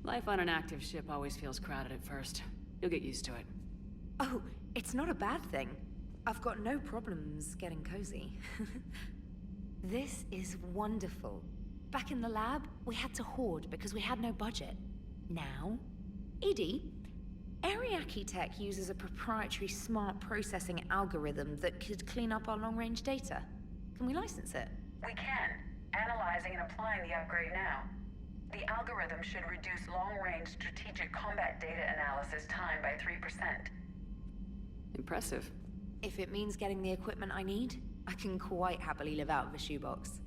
Life on an active ship always feels crowded at first. You'll get used to it. Oh, it's not a bad thing. I've got no problems getting cozy. This is wonderful. Back in the lab, we had to hoard because we had no budget. Now, Edie, Ariake Tech uses a proprietary smart processing algorithm that could clean up our long-range data. Can we license it? We can. Analyzing and applying the upgrade now. The algorithm should reduce long-range strategic combat data analysis time by 3%. Impressive. If it means getting the equipment I need, I can quite happily live out of a shoebox.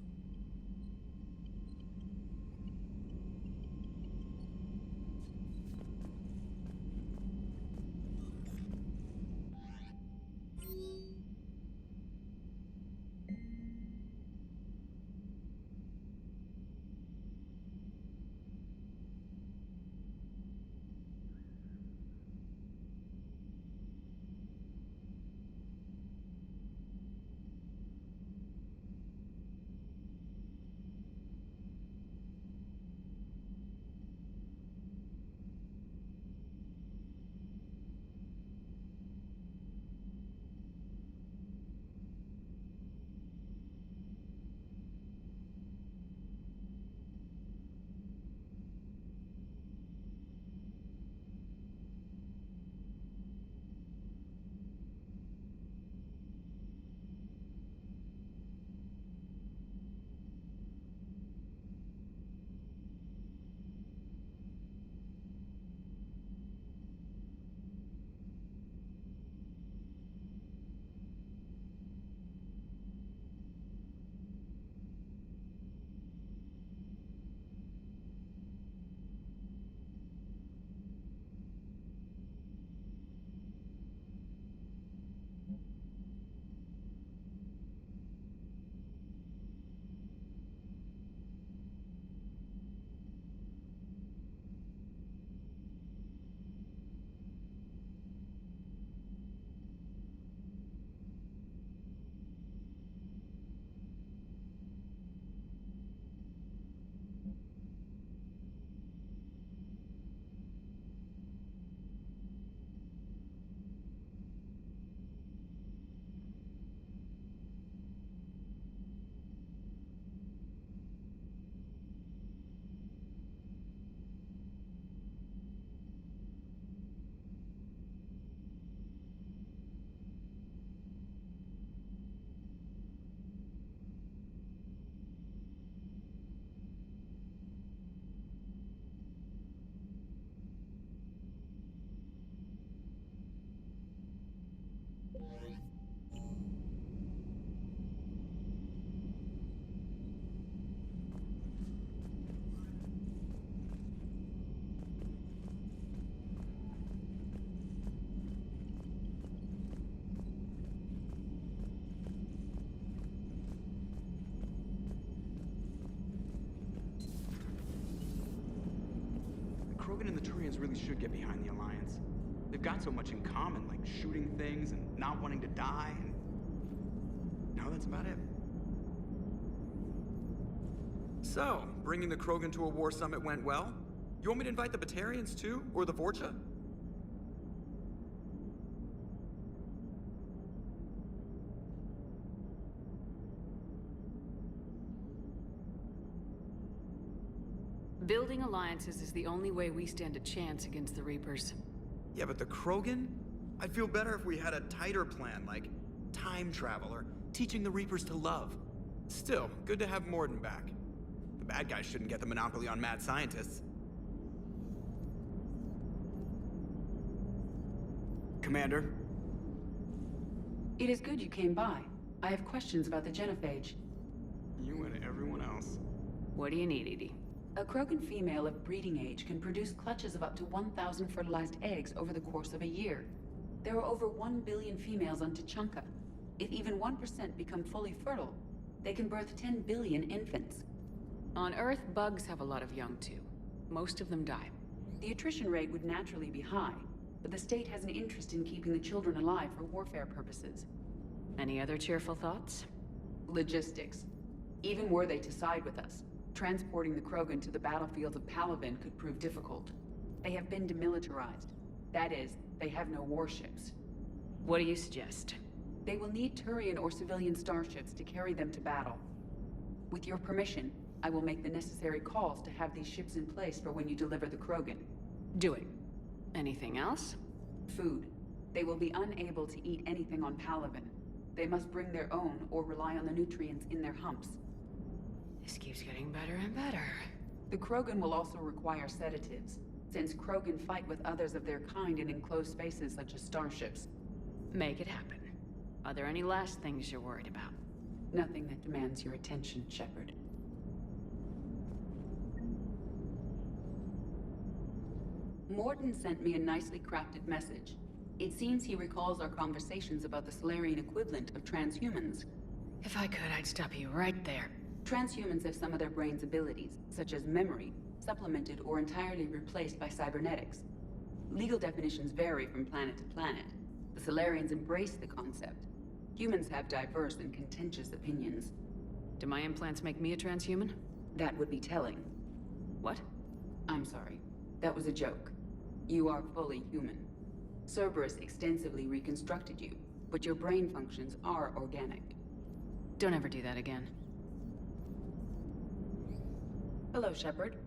Krogan and the Turians really should get behind the Alliance. They've got so much in common, like shooting things and not wanting to die, and... no, that's about it. So, bringing the Krogan to a war summit went well? You want me to invite the Batarians too? Or the Vorcha? Building alliances is the only way we stand a chance against the Reapers. Yeah, but the Krogan? I'd feel better if we had a tighter plan, like time travel or teaching the Reapers to love. Still, good to have Mordin back. The bad guys shouldn't get the monopoly on mad scientists. Commander? It is good you came by. I have questions about the genophage. You and everyone else. What do you need, Edie? A Krogan female of breeding age can produce clutches of up to 1,000 fertilized eggs over the course of a year. There are over 1 billion females on Tuchanka. If even 1% become fully fertile, they can birth 10 billion infants. On Earth, bugs have a lot of young too. Most of them die. The attrition rate would naturally be high, but the state has an interest in keeping the children alive for warfare purposes. Any other cheerful thoughts? Logistics. Even were they to side with us, Transporting the Krogan to the battlefield of Palaven could prove difficult. They have been demilitarized. That is, they have no warships. What do you suggest? They will need Turian or civilian starships to carry them to battle. With your permission, I will make the necessary calls to have these ships in place for when you deliver the Krogan. Do it. Anything else? Food. They will be unable to eat anything on Palaven. They must bring their own or rely on the nutrients in their humps. This keeps getting better and better. The Krogan will also require sedatives, since Krogan fight with others of their kind in enclosed spaces such as starships. Make it happen. Are there any last things you're worried about? Nothing that demands your attention, Shepard. Morton sent me a nicely crafted message. It seems he recalls our conversations about the Salarian equivalent of transhumans. If I could, I'd stop you right there. Transhumans have some of their brain's abilities, such as memory, supplemented or entirely replaced by cybernetics. Legal definitions vary from planet to planet. The Salarians embrace the concept. Humans have diverse and contentious opinions. Do my implants make me a transhuman? That would be telling. What? I'm sorry. That was a joke. You are fully human. Cerberus extensively reconstructed you, but your brain functions are organic. Don't ever do that again. Hello, Shepard.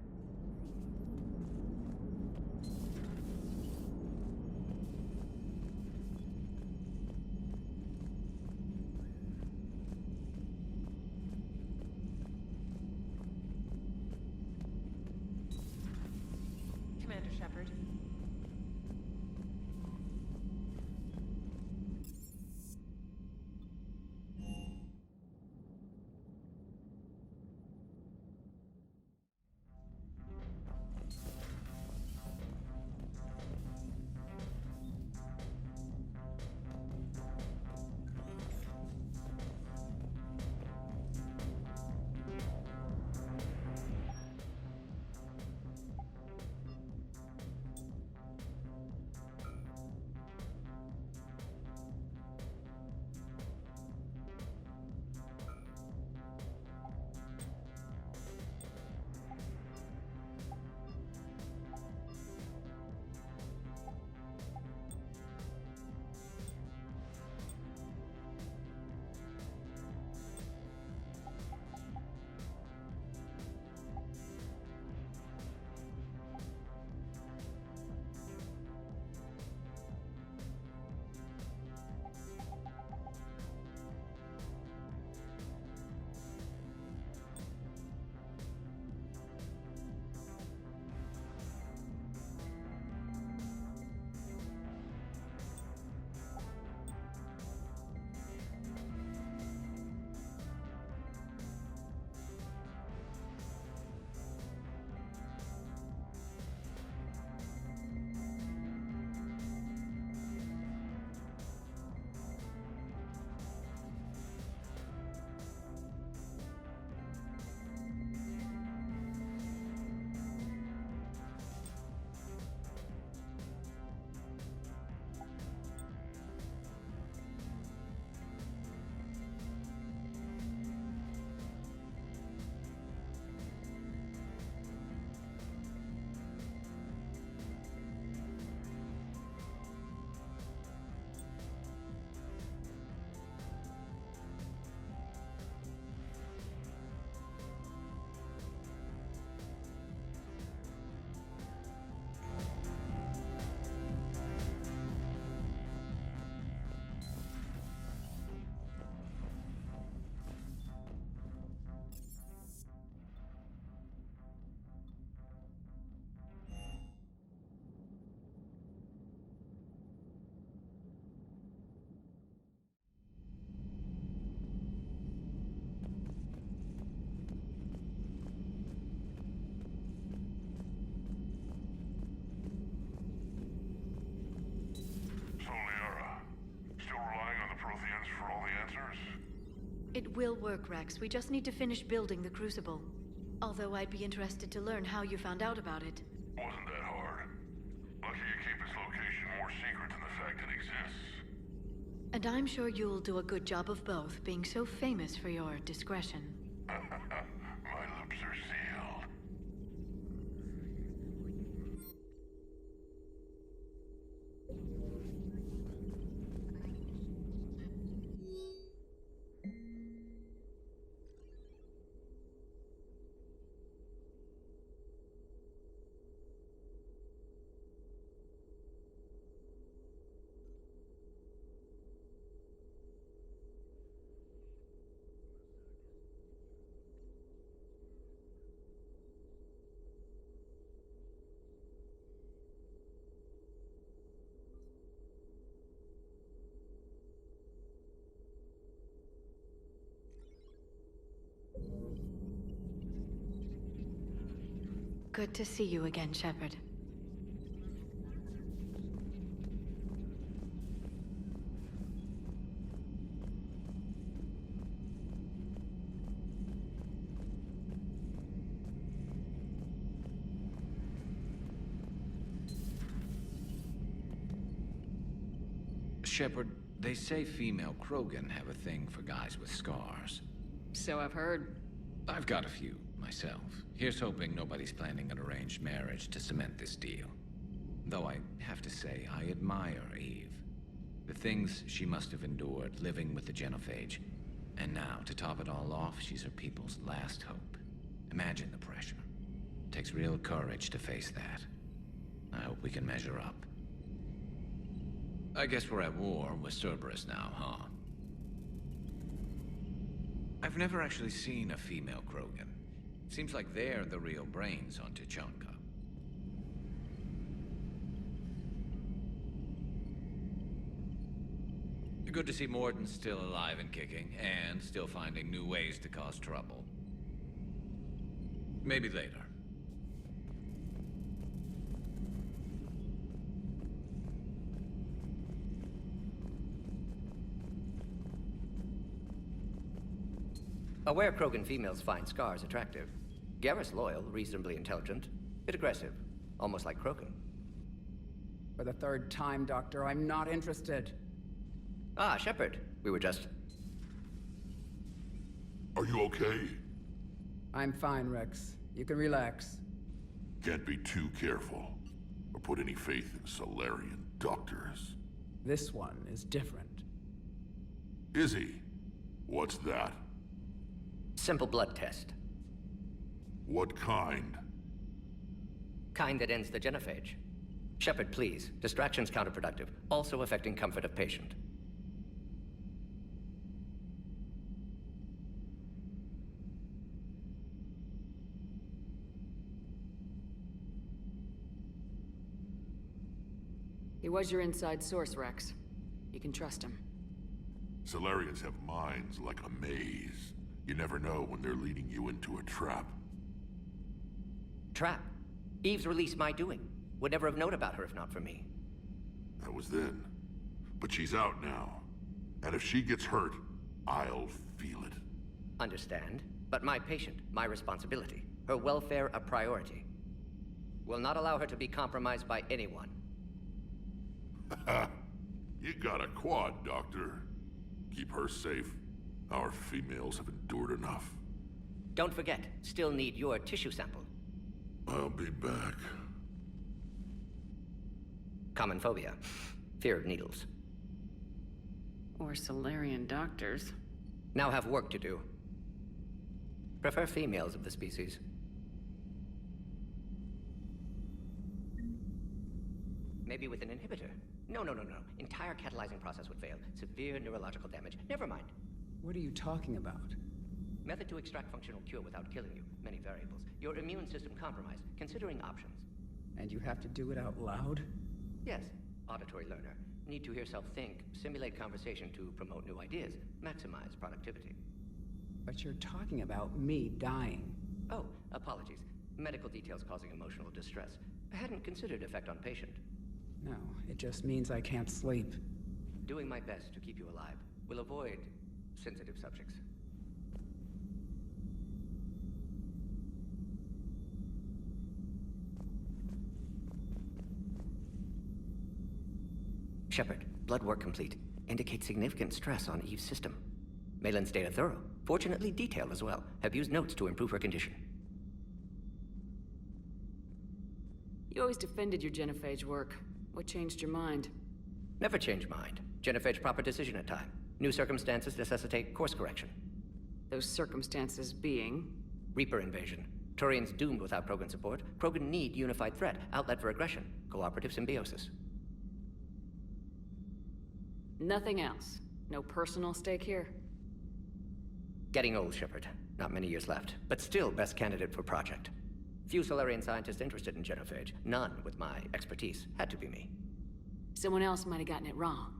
Commander Shepard. It will work, Rex. We just need to finish building the Crucible. Although I'd be interested to learn how you found out about it. Wasn't that hard. Lucky you keep its location more secret than the fact it exists. And I'm sure you'll do a good job of both, being so famous for your discretion. My lips are sealed. Good to see you again, Shepard. Shepard, they say female Krogan have a thing for guys with scars. So I've heard. I've got a few, myself. Here's hoping nobody's planning an arranged marriage to cement this deal. Though I have to say, I admire Eve. The things she must have endured living with the Genophage. And now, to top it all off, she's her people's last hope. Imagine the pressure. Takes real courage to face that. I hope we can measure up. I guess we're at war with Cerberus now, huh? I've never actually seen a female Krogan. Seems like they're the real brains on Tuchanka. Good to see Morden's still alive and kicking, and still finding new ways to cause trouble. Maybe later. Aware Krogan females find scars attractive. Garrus loyal, reasonably intelligent, bit aggressive, almost like Krogan. For the third time, Doctor, I'm not interested. Ah, Shepard. We were just... Are you okay? I'm fine, Rex. You can relax. Can't be too careful, or put any faith in Solarian doctors. This one is different. Is he? What's that? Simple blood test. What kind? Kind that ends the genophage. Shepard, please. Distraction's counterproductive, also affecting comfort of patient. He was your inside source, Rex. You can trust him. Solarians have minds like a maze. You never know when they're leading you into a trap. Trap? Eve's release my doing. Would never have known about her if not for me. That was then. But she's out now. And if she gets hurt, I'll feel it. Understand. But my patient, my responsibility. Her welfare a priority. Will not allow her to be compromised by anyone. You got a quad, Doctor. Keep her safe. Our females have endured enough. Don't forget, still need your tissue sample. I'll be back. Common phobia. Fear of needles. Or Solarian doctors. Now have work to do. Prefer females of the species. Maybe with an inhibitor. No. Entire catalyzing process would fail. Severe neurological damage. Never mind. What are you talking about? Method to extract functional cure without killing you. Many variables. Your immune system compromised. Considering options. And you have to do it out loud? Yes. Auditory learner. Need to hear self think. Simulate conversation to promote new ideas. Maximize productivity. But you're talking about me dying. Oh, apologies. Medical details causing emotional distress. I hadn't considered effect on patient. No, it just means I can't sleep. Doing my best to keep you alive. Will avoid sensitive subjects. Shepard, blood work complete. Indicates significant stress on Eve's system. Malin's data thorough. Fortunately detailed as well. Have used notes to improve her condition. You always defended your genophage work. What changed your mind? Never change mind. Genophage proper decision at time. New circumstances necessitate course correction. Those circumstances being? Reaper invasion. Turians doomed without Krogan support. Krogan need unified threat, outlet for aggression, cooperative symbiosis. Nothing else? No personal stake here? Getting old, Shepard. Not many years left, but still best candidate for project. Few Solarian scientists interested in genophage. None with my expertise. Had to be me. Someone else might have gotten it wrong.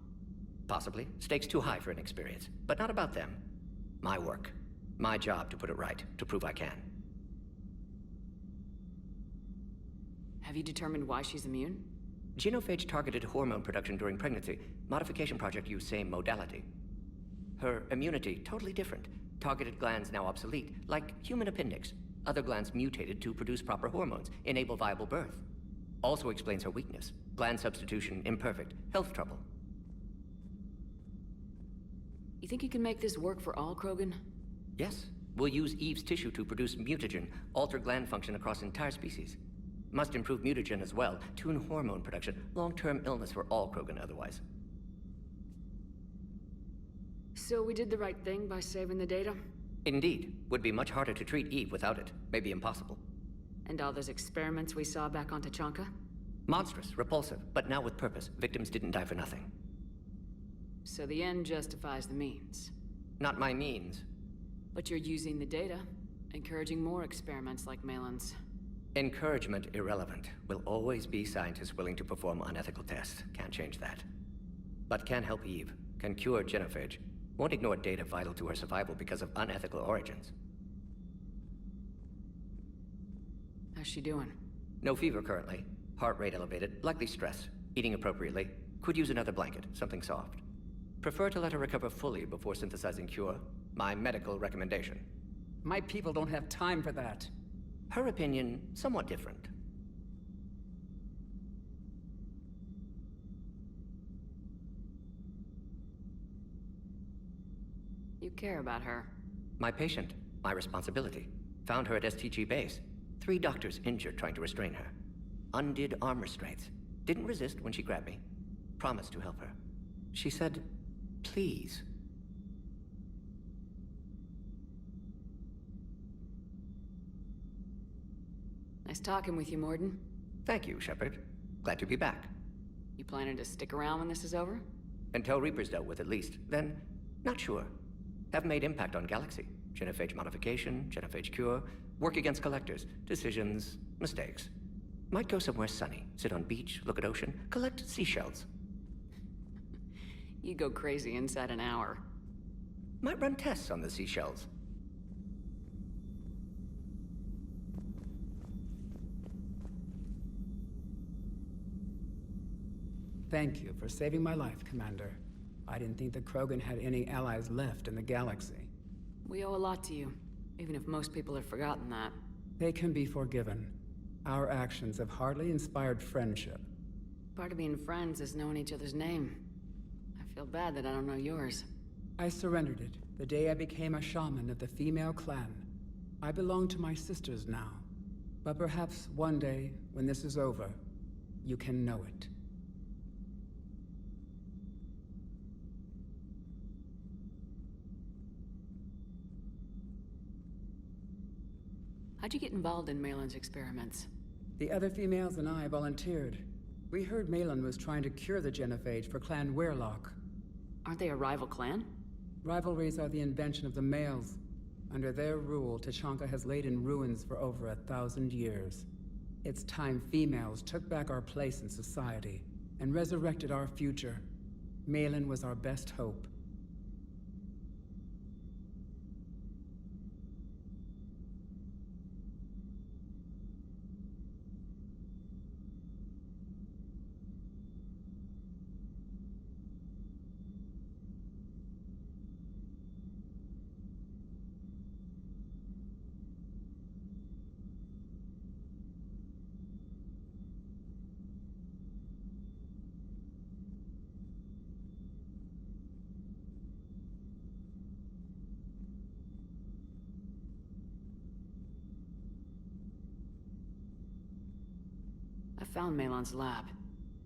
Possibly. Stakes too high for inexperience. But not about them. My work. My job to put it right, to prove I can. Have you determined why she's immune? Genophage targeted hormone production during pregnancy. Modification project used same modality. Her immunity, totally different. Targeted glands now obsolete, like human appendix. Other glands mutated to produce proper hormones, enable viable birth. Also explains her weakness. Gland substitution imperfect. Health trouble. You think you can make this work for all Krogan? Yes. We'll use Eve's tissue to produce mutagen, alter gland function across entire species. Must improve mutagen as well, tune hormone production, long-term illness for all Krogan otherwise. So we did the right thing by saving the data? Indeed. Would be much harder to treat Eve without it. Maybe impossible. And all those experiments we saw back on Tachanka? Monstrous, repulsive, but now with purpose. Victims didn't die for nothing. So the end justifies the means. Not my means. But you're using the data, encouraging more experiments like Malin's. Encouragement irrelevant. Will always be scientists willing to perform unethical tests. Can't change that. But can help Eve. Can cure genophage. Won't ignore data vital to her survival because of unethical origins. How's she doing? No fever currently. Heart rate elevated, likely stress. Eating appropriately. Could use another blanket, something soft. Prefer to let her recover fully before synthesizing cure. My medical recommendation. My people don't have time for that. Her opinion, somewhat different. You care about her. My patient, my responsibility. Found her at STG base. 3 doctors injured trying to restrain her. Undid arm restraints. Didn't resist when she grabbed me. Promised to help her. She said, please. Nice talking with you, Mordin. Thank you, Shepard. Glad to be back. You planning to stick around when this is over? Until Reaper's dealt with, at least. Then, not sure. Have made impact on Galaxy. Genophage modification, genophage cure, work against collectors, decisions, mistakes. Might go somewhere sunny, sit on beach, look at ocean, collect seashells. You go crazy inside an hour. Might run tests on the seashells. Thank you for saving my life, Commander. I didn't think the Krogan had any allies left in the galaxy. We owe a lot to you, even if most people have forgotten that. They can be forgiven. Our actions have hardly inspired friendship. Part of being friends is knowing each other's name. I feel bad that I don't know yours. I surrendered it the day I became a shaman of the female clan. I belong to my sisters now. But perhaps one day, when this is over, you can know it. How'd you get involved in Malin's experiments? The other females and I volunteered. We heard Malin was trying to cure the genophage for Clan Weirlock. Aren't they a rival clan? Rivalries are the invention of the males. Under their rule, Tachanka has laid in ruins for over 1,000 years. It's time females took back our place in society and resurrected our future. Malin was our best hope. found Malon's lab.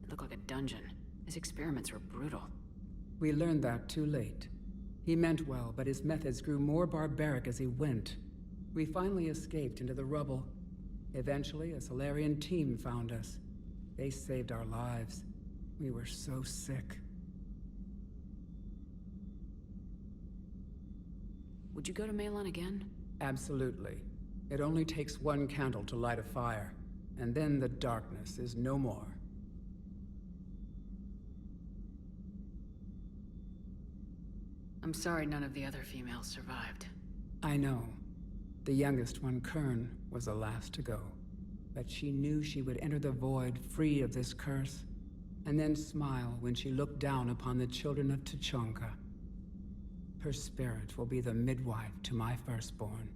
It looked like a dungeon. His experiments were brutal. We learned that too late. He meant well, but his methods grew more barbaric as he went. We finally escaped into the rubble. Eventually, a Solarian team found us. They saved our lives. We were so sick. Would you go to Malon again? Absolutely. It only takes one candle to light a fire, and then the darkness is no more. I'm sorry none of the other females survived. I know. The youngest one, Kern, was the last to go. But she knew she would enter the void free of this curse, and then smile when she looked down upon the children of Tuchanka. Her spirit will be the midwife to my firstborn.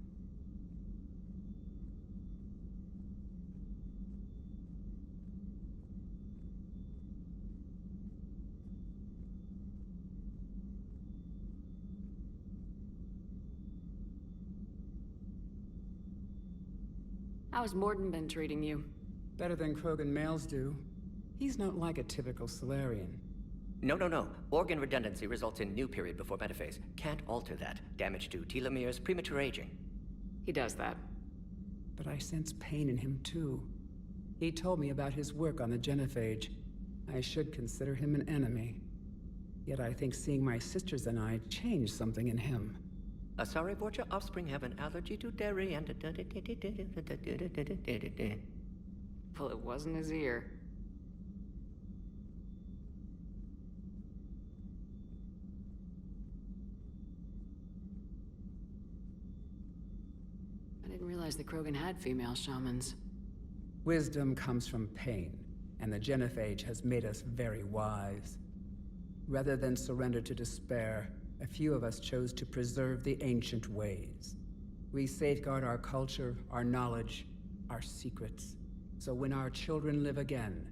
How's Mordin been treating you? Better than Krogan males do. He's not like a typical Solarian. No. Organ redundancy results in new period before metaphase. Can't alter that. Damage to telomeres, premature aging. He does that. But I sense pain in him too. He told me about his work on the genophage. I should consider him an enemy. Yet I think seeing my sisters and I changed something in him. Asari Vorcha offspring have an allergy to dairy and... Well, it wasn't his ear. I didn't realize the Krogan had female shamans. Wisdom comes from pain, and the genophage has made us very wise. Rather than surrender to despair, a few of us chose to preserve the ancient ways. We safeguard our culture, our knowledge, our secrets. So when our children live again,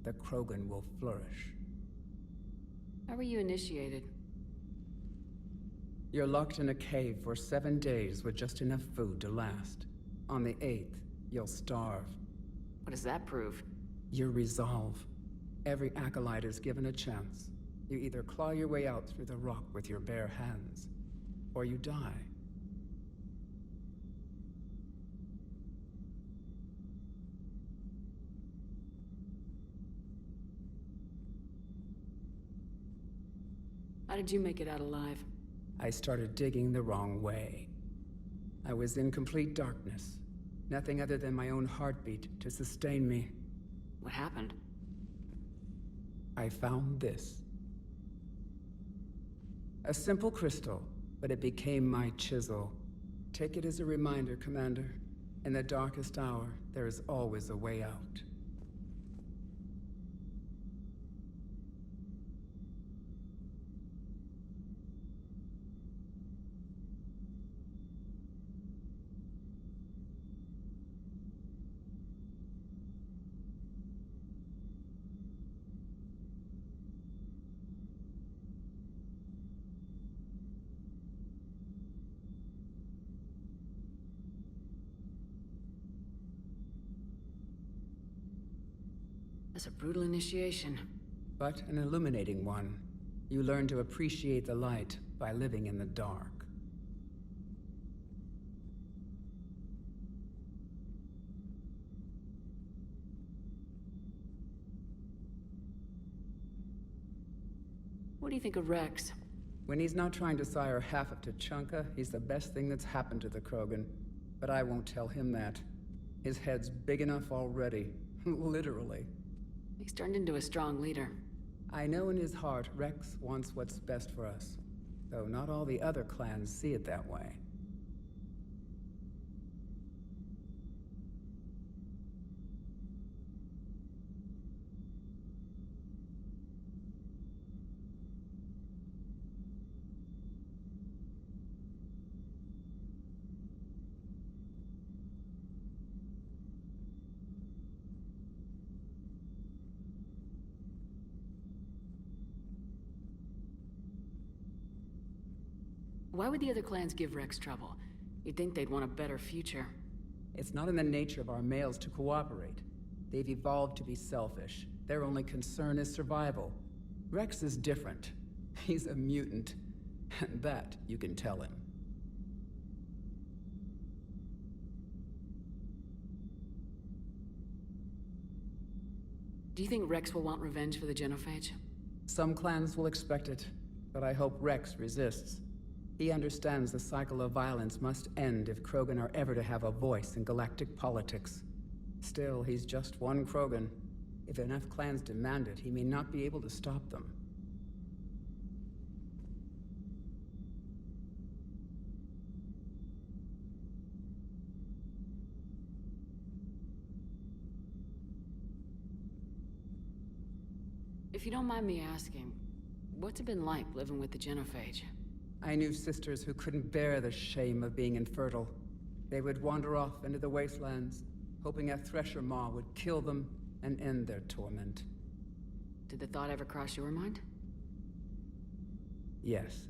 the Krogan will flourish. How were you initiated? You're locked in a cave for 7 days with just enough food to last. On the 8th, you'll starve. What does that prove? Your resolve. Every acolyte is given a chance. You either claw your way out through the rock with your bare hands, or you die. How did you make it out alive? I started digging the wrong way. I was in complete darkness. Nothing other than my own heartbeat to sustain me. What happened? I found this. A simple crystal, but it became my chisel. Take it as a reminder, Commander. In the darkest hour, there is always a way out. That's a brutal initiation. But an illuminating one. You learn to appreciate the light by living in the dark. What do you think of Rex? When he's not trying to sire half of Tuchanka, he's the best thing that's happened to the Krogan. But I won't tell him that. His head's big enough already. Literally. He's turned into a strong leader. I know in his heart Rex wants what's best for us. Though not all the other clans see it that way. Why would the other clans give Rex trouble? You'd think they'd want a better future. It's not in the nature of our males to cooperate. They've evolved to be selfish. Their only concern is survival. Rex is different. He's a mutant. And that you can tell him. Do you think Rex will want revenge for the Genophage? Some clans will expect it, but I hope Rex resists. He understands the cycle of violence must end if Krogan are ever to have a voice in galactic politics. Still, he's just one Krogan. If enough clans demand it, he may not be able to stop them. If you don't mind me asking, what's it been like living with the Genophage? I knew sisters who couldn't bear the shame of being infertile. They would wander off into the wastelands, hoping a Thresher Maw would kill them and end their torment. Did the thought ever cross your mind? Yes.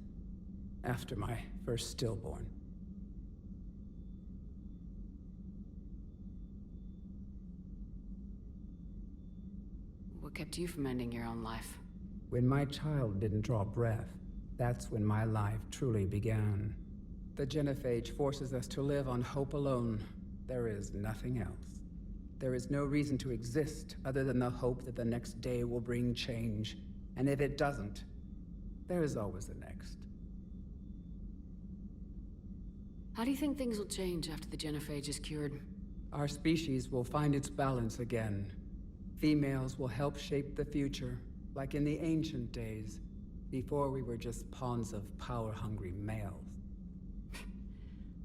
After my first stillborn. What kept you from ending your own life? When my child didn't draw breath, that's when my life truly began. The Genophage forces us to live on hope alone. There is nothing else. There is no reason to exist other than the hope that the next day will bring change. And if it doesn't, there is always the next. How do you think things will change after the Genophage is cured? Our species will find its balance again. Females will help shape the future, like in the ancient days, before we were just pawns of power-hungry males.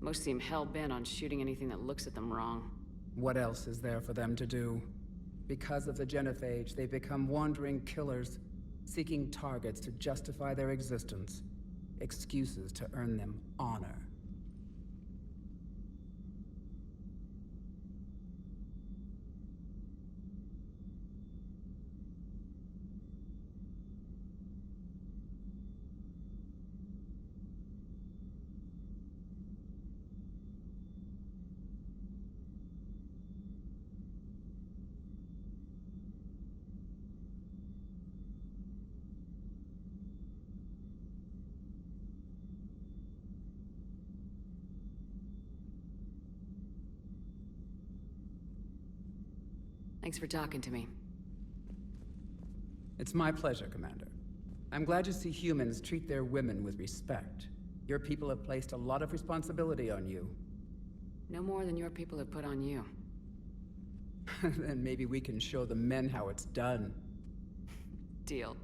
Most seem hell-bent on shooting anything that looks at them wrong. What else is there for them to do? Because of the Genophage, they become wandering killers, seeking targets to justify their existence, excuses to earn them honor. Thanks for talking to me. It's my pleasure, Commander. I'm glad to see humans treat their women with respect. Your people have placed a lot of responsibility on you. No more than your people have put on you. Then maybe we can show the men how it's done. Deal.